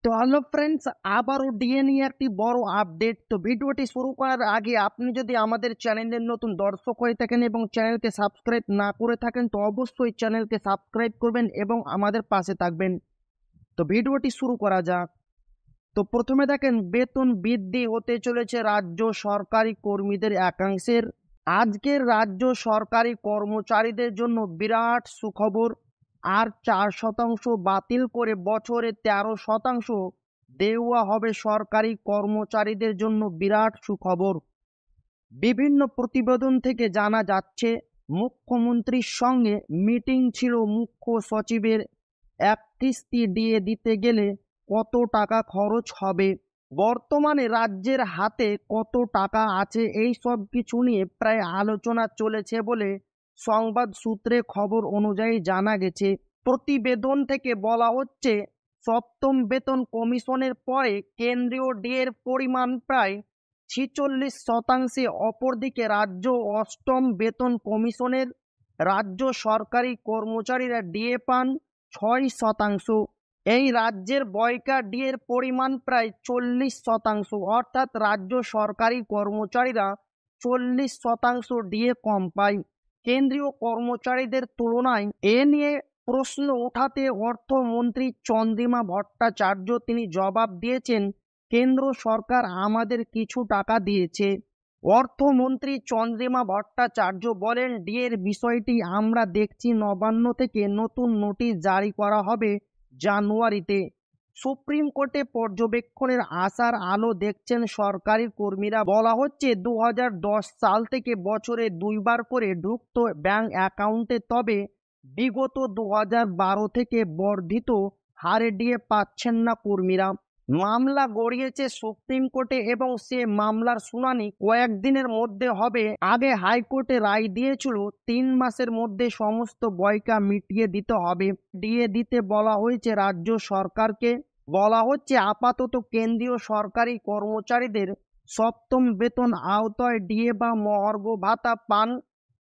তো hello friends, আবারও DA নিয়ে একটি বড় আপডেট। তো ভিডিওটি শুরু করার আগে আপনি যদি আমাদের চ্যানেলের নতুন দর্শক হয়ে থাকেন এবং চ্যানেলকে সাবস্ক্রাইব না করে থাকেন তো অবশ্যই চ্যানেলকে সাবস্ক্রাইব করবেন এবং আমাদের পাশে থাকবেন। তো ভিডিওটি শুরু করা যাক। তো প্রথমে দেখেন, বেতন বৃদ্ধি হতে চলেছে রাজ্য সরকারি কর্মীদের একাংশের। আজকের রাজ্য সরকারি কর্মচারীদের জন্য বিরাট সুখবর। আর 4% বাতিল করে বছরে 13% দেওয়া হবে সরকারি কর্মচারীদের জন্য বিরাট সুখবর। বিভিন্ন প্রতিবেদন থেকে জানা যাচ্ছে, মুখ্যমন্ত্রীর সঙ্গে মিটিং ছিল মুখ্য সচিবের। এক কিস্তি ডিএ দিতে গেলে কত টাকা খরচ হবে, বর্তমানে রাজ্যের হাতে কত টাকা আছে, এই সব কিছু নিয়ে প্রায় আলোচনা চলেছে বলে সংবাদ সূত্রে খবর অনুযায়ী জানা গেছে। প্রতিবেদন থেকে বলা হচ্ছে, সপ্তম বেতন কমিশনের পরে কেন্দ্রীয় ডিএর পরিমাণ প্রায় 46%। অপরদিকে রাজ্য অষ্টম বেতন কমিশনের রাজ্য সরকারি কর্মচারীরা ডিএ পান 6%। এই রাজ্যের বকেয়া ডিএর পরিমাণ প্রায় 40%, অর্থাৎ রাজ্য সরকারি কর্মচারীরা 40% ডিএ কম পায় কেন্দ্রীয় কর্মচারীদের তুলনায়। এ নিয়ে প্রশ্ন ওঠাতে অর্থমন্ত্রী চন্দ্রিমা ভট্টাচার্য তিনি জবাব দিয়েছেন, কেন্দ্র সরকার আমাদের কিছু টাকা দিয়েছে। অর্থমন্ত্রী চন্দ্রিমা ভট্টাচার্য বলেন, ডিএর বিষয়টি আমরা দেখছি। নবান্ন থেকে নতুন নোটিশ জারি করা হবে জানুয়ারিতে। সুপ্রিম কোর্টে পর্যবেক্ষণের আশার আলো দেখছেন সরকারি কর্মীরা। বলা হচ্ছে 2010 সাল থেকে বছরে 2বার করে ঢুকত ব্যাংক অ্যাকাউন্টে, তবে বিগত 2012 থেকে বর্ধিত হারে ডিএ পাচ্ছেন না কর্মীরা। মামলা গড়িয়েছে সুপ্রিম কোর্টে এবং সে মামলার শুনানি কয়েকদিনের মধ্যে হবে। আগে হাইকোর্টে রায় দিয়েছিল 3 মাসের মধ্যে সমস্ত বকেয়া মিটিয়ে দিতে হবে। ডিএ দিতে বলা হয়েছে রাজ্য সরকারকে। বলা হচ্ছে, আপাতত কেন্দ্রীয় সরকারি কর্মচারীদের সপ্তম বেতন আওতায় ডিএ বা মহার্ঘ ভাতা পান,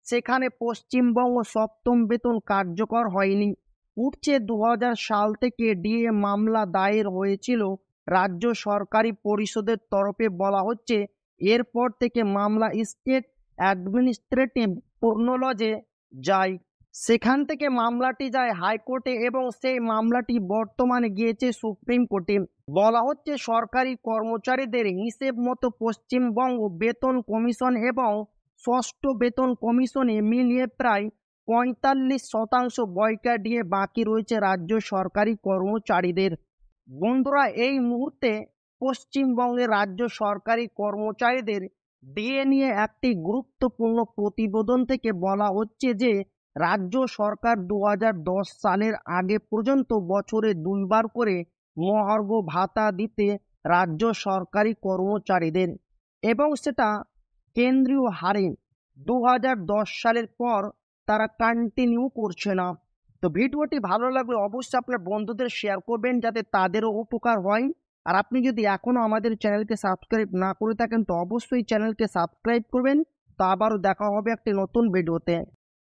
সেখানে পশ্চিমবঙ্গ সপ্তম বেতন কার্যকর হয়নি। উঠছে 2000 সাল থেকে ডিএ মামলা দায়ের হয়েছিল রাজ্য সরকারি পরিষদের তরফে। বলা হচ্ছে, এরপর থেকে মামলা স্টেট অ্যাডমিনিস্ট্রেটিভ ট্রাইব্যুনালে যায়, সেখান থেকে মামলাটি যায় হাইকোর্টে এবং সেই মামলাটি বর্তমানে গিয়েছে সুপ্রিম কোর্টে। বলা হচ্ছে, সরকারি কর্মচারীদের হিসেব মতো পশ্চিমবঙ্গ বেতন কমিশন এবং ষষ্ঠ বেতন কমিশনে মিলিয়ে প্রায় 45% বকেয়া ডিএ বাকি রয়েছে রাজ্য সরকারি কর্মচারীদের। বন্ধুরা, এই মুহূর্তে পশ্চিমবঙ্গের রাজ্য সরকারি কর্মচারীদের ডিএ নিয়ে একটি গুরুত্বপূর্ণ প্রতিবেদন থেকে বলা হচ্ছে যে, রাজ্য সরকার 2010 সালের আগে পর্যন্ত বছরে 2বার করে মহার্ঘ ভাতা দিতে রাজ্য সরকারি কর্মচারীদের, এবং সেটা কেন্দ্রীয় হারে। 2010 সালের পর তারা কন্টিনিউ করছে না। তো ভিডিওটি ভালো লাগলে অবশ্যই আপনার বন্ধুদের শেয়ার করবেন যাতে তাদেরও উপকার হয়। আর আপনি যদি এখনো আমাদের চ্যানেলকে সাবস্ক্রাইব না করে থাকেন তো অবশ্যই চ্যানেলকে সাবস্ক্রাইব করবেন। তো আবারও দেখা হবে একটি নতুন ভিডিওতে।